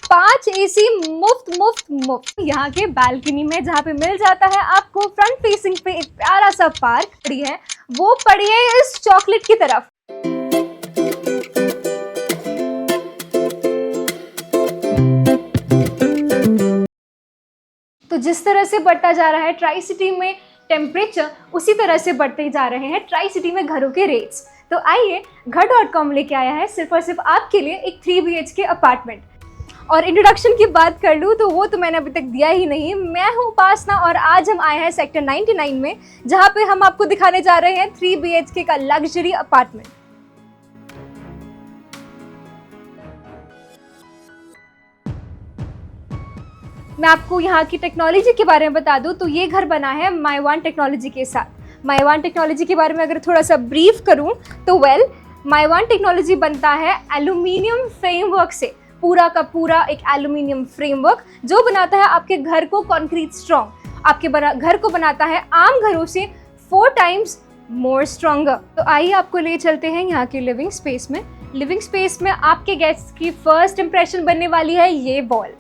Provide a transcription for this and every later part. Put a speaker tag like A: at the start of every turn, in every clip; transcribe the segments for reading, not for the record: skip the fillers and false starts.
A: 5 AC मुफ्त मुफ्त मुफ्त। यहाँ के बालकनी में जहाँ पे मिल जाता है आपको फ्रंट फेसिंग पे एक प्यारा सा पार्क पड़ी है, वो पड़ी है इस चॉकलेट की तरफ। तो जिस तरह से बढ़ता जा रहा है ट्राई सिटी में टेम्परेचर, उसी तरह से बढ़ते जा रहे हैं ट्राई सिटी में घरों के रेट्स। तो आइए, घर.com लेके आया है सिर्फ और सिर्फ आपके लिए एक 3 BHK अपार्टमेंट। और इंट्रोडक्शन की बात कर लूँ तो वो तो मैंने अभी तक दिया ही नहीं। मैं हूँ उपासना और आज हम आए हैं सेक्टर 99 में, जहाँ पे हम आपको दिखाने जा रहे हैं 3 BHK का लग्जरी अपार्टमेंट। मैं आपको यहाँ की टेक्नोलॉजी के बारे में बता दूँ तो ये घर बना है माईवान टेक्नोलॉजी के साथ। माईवान टेक्नोलॉजी के बारे में अगर थोड़ा सा ब्रीफ करूँ तो माईवान टेक्नोलॉजी बनता है एल्यूमिनियम फ्रेमवर्क से। पूरा का पूरा एक एल्यूमिनियम फ्रेमवर्क जो बनाता है आपके घर को कंक्रीट स्ट्रॉन्ग, आपके घर को बनाता है आम घरों से 4 टाइम्स मोर स्ट्रॉन्गर। तो आइए आपको ले चलते हैं यहाँ के लिविंग स्पेस में। लिविंग स्पेस में आपके गेस्ट की फर्स्ट इंप्रेशन बनने वाली है ये वॉल।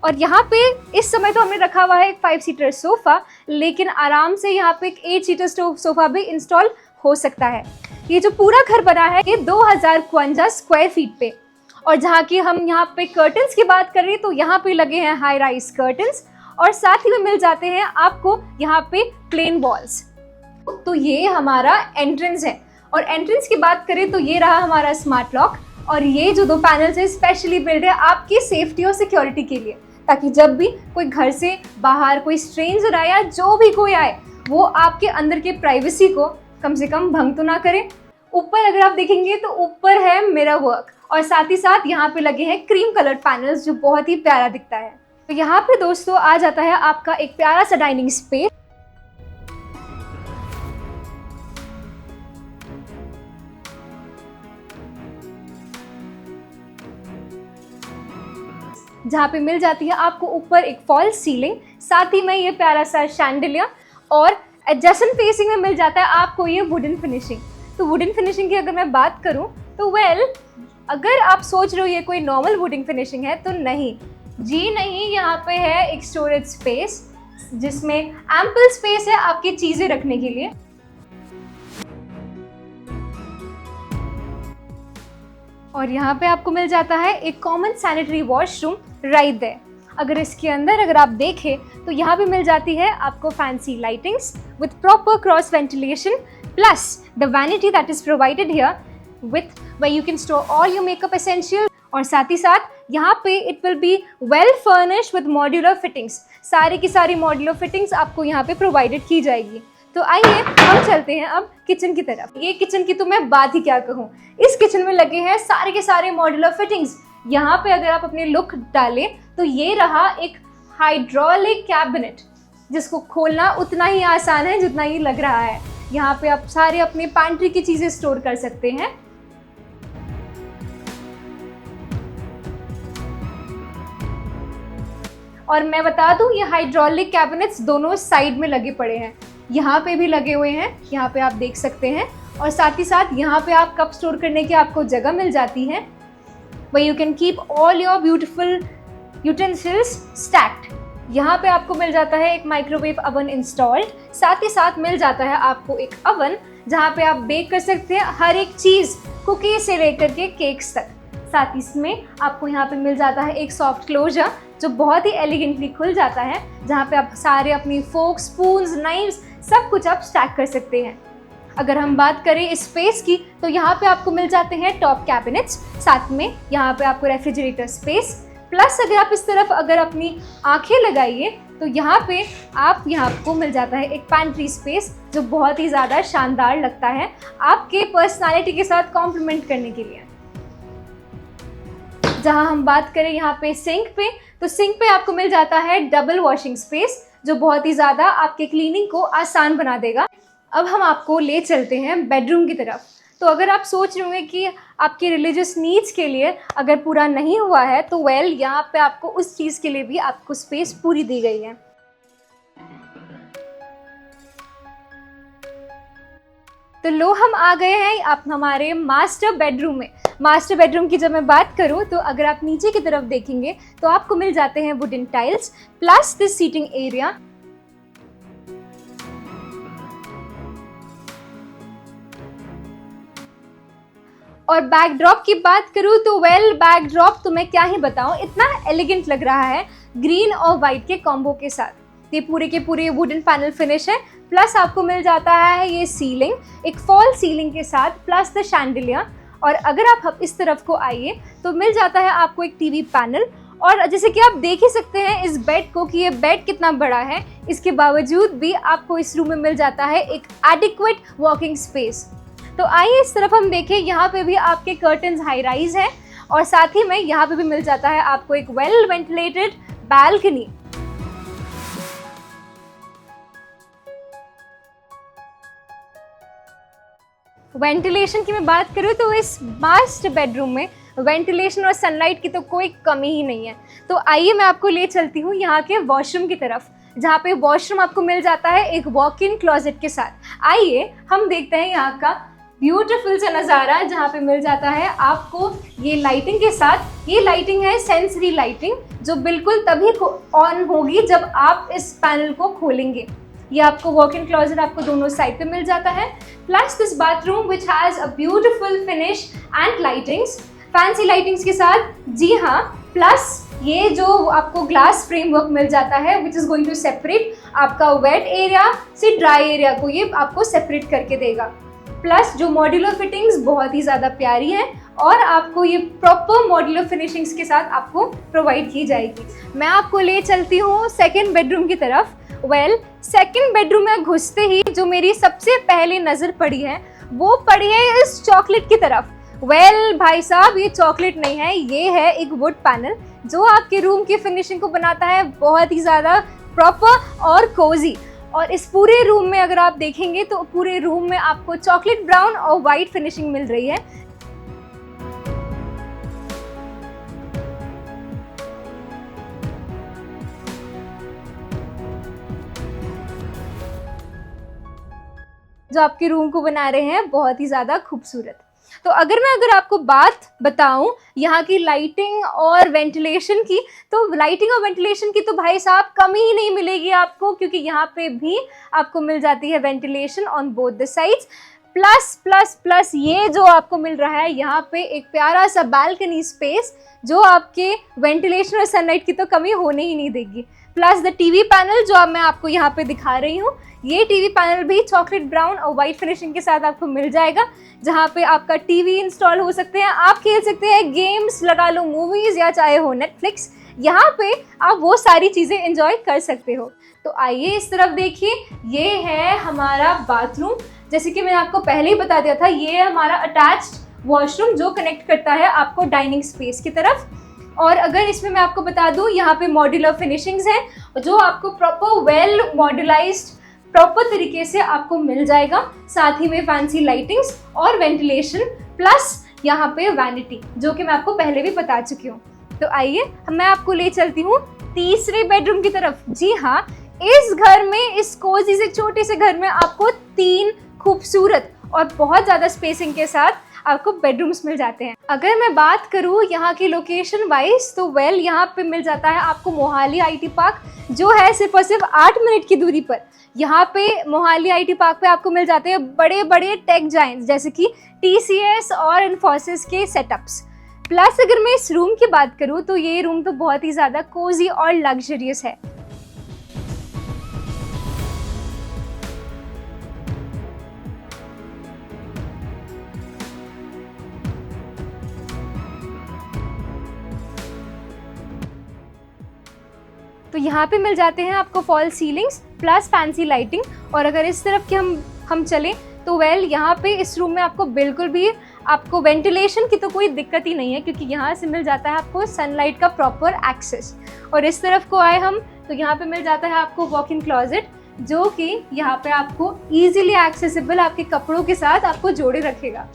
A: और यहाँ पे इस समय तो हमने रखा हुआ है एक 5 सीटर सोफा, लेकिन आराम से यहाँ पे एक 8 सीटर सोफा भी इंस्टॉल हो सकता है। ये जो पूरा घर बना है ये 2052 स्क्वायर फीट पे। और जहाँ की हम यहाँ पे कर्टन्स की बात कर रहे हैं तो यहाँ पे लगे हैं हाई राइज कर्टन्स और साथ ही में मिल जाते हैं आपको यहाँ पे प्लेन वॉल्स। तो ये हमारा एंट्रेंस है। और एंट्रेंस की बात करें तो ये रहा हमारा स्मार्ट लॉक। और ये जो 2 पैनल्स है स्पेशली बिल्ड है आपकी सेफ्टी और सिक्योरिटी के लिए, ताकि जब भी कोई घर से बाहर कोई स्ट्रेंजर आए या जो भी कोई आए वो आपके अंदर के प्राइवेसी को कम से कम भंग तो ना करें। ऊपर अगर आप देखेंगे तो ऊपर है मिरर वर्क और साथ ही साथ यहाँ पे लगे हैं क्रीम कलर पैनल्स जो बहुत ही प्यारा दिखता है। तो यहाँ पे दोस्तों आ जाता है आपका एक प्यारा सा डाइनिंग स्पेस। जहाँ पे मिल जाती है आपको ऊपर एक फॉल सीलिंग, साथ ही में ये प्यारा सा शैंडलियर और एडजेसेंट फेसिंग में मिल जाता है आपको ये वुडन फिनिशिंग। तो वुडन फिनिशिंग की अगर मैं बात करूं तो अगर आप सोच रहे हो ये कोई नॉर्मल वुडन फिनिशिंग है तो नहीं जी नहीं, यहाँ पे है एक स्टोरेज स्पेस जिसमें एम्पल स्पेस है आपकी चीजें रखने के लिए। और यहाँ पे आपको मिल जाता है एक common sanitary washroom right there. अगर इसके अंदर अगर आप देखें तो यहाँ पे मिल जाती है आपको fancy lightings with proper cross ventilation plus the vanity that is provided here with where you can store all your makeup essentials। और साथ ही साथ यहाँ पे it will be well furnished with modular fittings. सारी की सारी मॉड्यूलर फिटिंग्स आपको यहाँ पे प्रोवाइडेड की जाएगी। तो आइए हम चलते हैं अब किचन की तरफ। ये किचन की तो मैं बात ही क्या कहूँ, इस किचन में लगे हैं सारे के सारे मॉड्यूलर फिटिंग्स। यहाँ पे अगर आप अपने लुक डालें तो ये रहा एक हाइड्रोलिक कैबिनेट जिसको खोलना उतना ही आसान है जितना ही लग रहा है। यहाँ पे आप सारे अपने पैंट्री की चीजें स्टोर कर सकते हैं। और मैं बता दूं ये हाइड्रोलिक कैबिनेट्स दोनों साइड में लगे पड़े हैं, यहाँ पे भी लगे हुए हैं, यहाँ पे आप देख सकते हैं। और साथ ही साथ यहाँ पे आप कप स्टोर करने की आपको जगह मिल जाती है, where you can keep all your beautiful utensils stacked। यहाँ पे आपको मिल जाता है एक माइक्रोवेव अवन इंस्टॉल्ड, साथ ही साथ मिल जाता है आपको एक अवन जहाँ पे आप बेक कर सकते हैं हर एक चीज़, कुकीज से लेकर के केक्स तक। साथ ही इसमें आपको यहाँ पे मिल जाता है एक सॉफ्ट क्लोजर जो बहुत ही एलिगेंटली खुल जाता है, जहाँ पे आप सारे अपनी फोक, स्पून्स, नाइफ्स सब कुछ आप स्टैक कर सकते हैं। अगर हम बात करें स्पेस की तो यहाँ पे आपको मिल जाते हैं टॉप कैबिनेट्स, साथ में यहाँ पे आपको रेफ्रिजरेटर स्पेस, प्लस अगर आप इस तरफ अगर अपनी आंखें लगाइए तो यहाँ पे आपको मिल जाता है एक पैंट्री स्पेस जो बहुत ही ज़्यादा शानदार लगता है आपके पर्सनालिटी के साथ कॉम्प्लीमेंट करने के लिए। जहाँ हम बात करें यहाँ पे सिंक पे, तो सिंक पे आपको मिल जाता है डबल वॉशिंग स्पेस जो बहुत ही ज़्यादा आपके क्लीनिंग को आसान बना देगा। अब हम आपको ले चलते हैं बेडरूम की तरफ। तो अगर आप सोच रहे होंगे कि आपके रिलीजियस नीड्स के लिए अगर पूरा नहीं हुआ है तो यहाँ पे आपको उस चीज़ के लिए भी आपको स्पेस पूरी दी गई है। तो लो हम आ गए हैं आप हमारे मास्टर बेडरूम में। मास्टर बेडरूम की जब मैं बात करूं तो अगर आप नीचे की तरफ देखेंगे तो आपको मिल जाते हैं wooden tiles plus this seating area. और बैकड्रॉप की बात करूं तो बैकड्रॉप तो मैं क्या ही बताऊं, इतना एलिगेंट लग रहा है ग्रीन और वाइट के कॉम्बो के साथ। ये पूरे के पूरे वुडन पैनल फिनिश है, प्लस आपको मिल जाता है ये सीलिंग एक फॉल सीलिंग के साथ प्लस द शैंडिलियर। और अगर आप इस तरफ को आइए तो मिल जाता है आपको एक टीवी पैनल। और जैसे कि आप देख ही सकते हैं इस बेड को कि ये बेड कितना बड़ा है, इसके बावजूद भी आपको इस रूम में मिल जाता है एक एडिक्वेट वॉकिंग स्पेस। तो आइए इस तरफ हम देखें, यहाँ पे भी आपके कर्टन्स हाई राइज है और साथ ही में यहाँ पे भी मिल जाता है आपको एक वेल वेंटिलेटेड बालकनी। वेंटिलेशन की मैं बात करूँ तो इस मास्टर बेडरूम में वेंटिलेशन और सनलाइट की तो कोई कमी ही नहीं है। तो आइए मैं आपको ले चलती हूँ यहाँ के वॉशरूम की तरफ, जहाँ पे वॉशरूम आपको मिल जाता है एक वॉक इन क्लोजेट के साथ। आइए हम देखते हैं यहाँ का ब्यूटीफुल सा नज़ारा, जहाँ पे मिल जाता है आपको ये लाइटिंग के साथ। ये लाइटिंग है सेंसरी लाइटिंग, जो बिल्कुल तभी ऑन होगी जब आप इस पैनल को खोलेंगे। ये आपको वॉक इन क्लोजेट आपको दोनों साइड पे मिल जाता है, plus this bathroom which has a beautiful finish and lightings, fancy lightings के साथ। जी हाँ, प्लस ये जो आपको ग्लास फ्रेमवर्क मिल जाता है which is going to separate आपका वेट एरिया से ड्राई एरिया को, ये आपको सेपरेट करके देगा। प्लस जो मॉड्यूलर फिटिंग्स बहुत ही ज़्यादा प्यारी है और आपको ये प्रॉपर मॉड्यूलर फिनिशिंग्स के साथ आपको प्रोवाइड की जाएगी। मैं आपको ले चलती हूँ सेकंड बेडरूम की तरफ। सेकंड बेडरूम में घुसते ही जो मेरी सबसे पहले नज़र पड़ी है वो पड़ी है इस चॉकलेट की तरफ। भाई साहब, ये चॉकलेट नहीं है, ये है एक वुड पैनल जो आपके रूम की फिनिशिंग को बनाता है बहुत ही ज़्यादा प्रॉपर और कोजी। और इस पूरे रूम में अगर आप देखेंगे तो पूरे रूम में आपको चॉकलेट ब्राउन और वाइट फिनिशिंग मिल रही है। जो आपके रूम को बना रहे हैं बहुत ही ज़्यादा खूबसूरत। तो अगर आपको बात बताऊं यहाँ की लाइटिंग और वेंटिलेशन की, तो लाइटिंग और वेंटिलेशन की तो भाई साहब कमी ही नहीं मिलेगी आपको, क्योंकि यहाँ पे भी आपको मिल जाती है ventilation on both the sides. Plus plus plus ये जो आपको मिल रहा है यहाँ पे एक प्यारा सा बालकनी स्पेस, जो आपके वेंटिलेशन और सनलाइट की तो कमी होने ही नहीं देगी। प्लस द टीवी पैनल जो अब मैं आपको यहाँ पे दिखा रही हूँ, ये टीवी पैनल भी चॉकलेट ब्राउन और वाइट फिनिशिंग के साथ आपको मिल जाएगा, जहाँ पे आपका टीवी इंस्टॉल हो सकते हैं, आप खेल सकते हैं गेम्स, लगा लो मूवीज या चाहे हो नेटफ्लिक्स, यहाँ पे आप वो सारी चीज़ें एंजॉय कर सकते हो। तो आइए इस तरफ देखिए, ये है हमारा बाथरूम। जैसे कि मैंने आपको पहले ही बता दिया था, ये है हमारा अटैच्ड वॉशरूम जो कनेक्ट करता है आपको डाइनिंग स्पेस की तरफ। और अगर इसमें मैं आपको बता दूं, यहाँ पे मॉड्यूलर फिनिशिंग्स हैं जो आपको प्रॉपर वेल मॉड्यूलाइज्ड प्रॉपर तरीके से आपको मिल जाएगा। साथ ही में फैंसी लाइटिंग्स और वेंटिलेशन, प्लस यहाँ पे वैनिटी, जो कि मैं आपको पहले भी बता चुकी हूँ। तो आइए मैं आपको ले चलती हूँ तीसरे बेडरूम की तरफ। जी हाँ, इस घर में, इस कोजी से छोटे से घर में आपको 3 खूबसूरत और बहुत ज़्यादा स्पेसिंग के साथ आपको बेडरूम्स मिल जाते हैं। अगर मैं बात करूँ यहाँ की लोकेशन वाइज, तो यहाँ पे मिल जाता है आपको मोहाली आईटी पार्क, जो है सिर्फ और सिर्फ 8 मिनट की दूरी पर। यहाँ पे मोहाली आईटी पार्क पे आपको मिल जाते हैं बड़े बड़े टेक जायंट्स जैसे कि TCS और इन्फोसिस के सेटअप्स। प्लस अगर मैं इस रूम की बात करूँ तो ये रूम तो बहुत ही ज़्यादा कोजी और लग्जरियस है। तो यहाँ पे मिल जाते हैं आपको fall ceilings plus fancy lighting. और अगर इस तरफ के हम चलें तो यहाँ पे इस रूम में आपको बिल्कुल भी आपको वेंटिलेशन की तो कोई दिक्कत ही नहीं है, क्योंकि यहाँ से मिल जाता है आपको सनलाइट का प्रॉपर एक्सेस। और इस तरफ को आए हम तो यहाँ पे मिल जाता है आपको वॉक इन क्लोजेट, जो कि यहाँ पे आपको ईजिली एक्सेसिबल आपके कपड़ों के साथ आपको जोड़े रखेगा।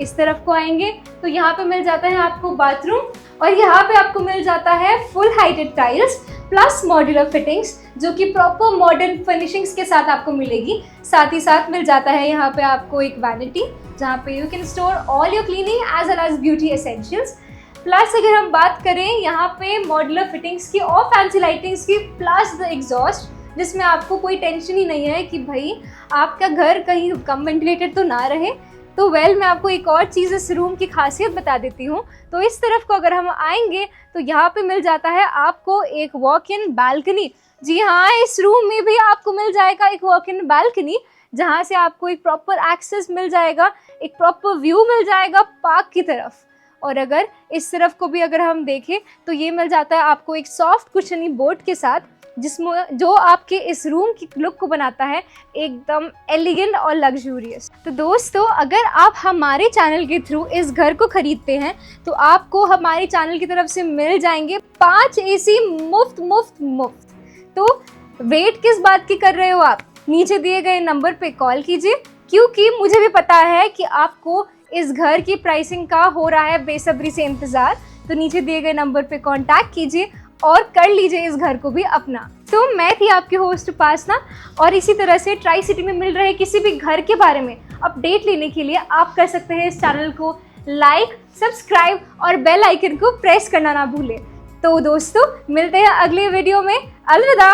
A: इस तरफ को आएंगे तो यहाँ पे मिल जाता है आपको बाथरूम, और यहाँ पे आपको मिल जाता है full heighted tiles plus modular fittings जो कि प्रॉपर मॉडर्न फिनिशिंग्स के साथ आपको मिलेगी। साथ ही साथ मिल जाता है यहाँ पे आपको एक वैनिटी जहाँ पे you can store all your cleaning as well as beauty essentials. Plus अगर हम बात करें यहाँ पे मॉड्यूलर फिटिंग्स की और फैंसी लाइटिंग्स की, प्लस द एग्जॉस्ट जिसमें आपको कोई टेंशन ही नहीं है कि भाई आपका घर कहीं कम वेंटिलेटेड तो ना रहे। तो मैं आपको एक और चीज़ इस रूम की खासियत बता देती हूँ। तो इस तरफ को अगर हम आएंगे तो यहाँ पे मिल जाता है आपको एक वॉक इन बालकनी। जी हाँ, इस रूम में भी आपको मिल जाएगा एक वॉक इन बालकनी जहाँ से आपको एक प्रॉपर एक्सेस मिल जाएगा, एक प्रॉपर व्यू मिल जाएगा पार्क की तरफ। और अगर इस तरफ को भी अगर हम देखें तो ये मिल जाता है आपको एक सॉफ्ट कुशनी बोर्ड के साथ, जिसमें जो आपके इस रूम की लुक को बनाता है एकदम एलिगेंट और लग्जूरियस। तो दोस्तों, अगर आप हमारे चैनल के थ्रू इस घर को खरीदते हैं तो आपको हमारे चैनल की तरफ से मिल जाएंगे 5 AC मुफ्त। तो वेट किस बात की कर रहे हो आप? नीचे दिए गए नंबर पे कॉल कीजिए, क्योंकि मुझे भी पता है कि आपको इस घर की प्राइसिंग का हो रहा है बेसब्री से इंतज़ार। तो नीचे दिए गए नंबर पे कांटेक्ट कीजिए और कर लीजिए इस घर को भी अपना। तो मैं थी आपकी होस्ट उपासना, और इसी तरह से ट्राई सिटी में मिल रहे किसी भी घर के बारे में अपडेट लेने के लिए आप कर सकते हैं इस चैनल को लाइक, सब्सक्राइब और बेल आइकन को प्रेस करना ना भूलें। तो दोस्तों, मिलते हैं अगले वीडियो में। अलविदा।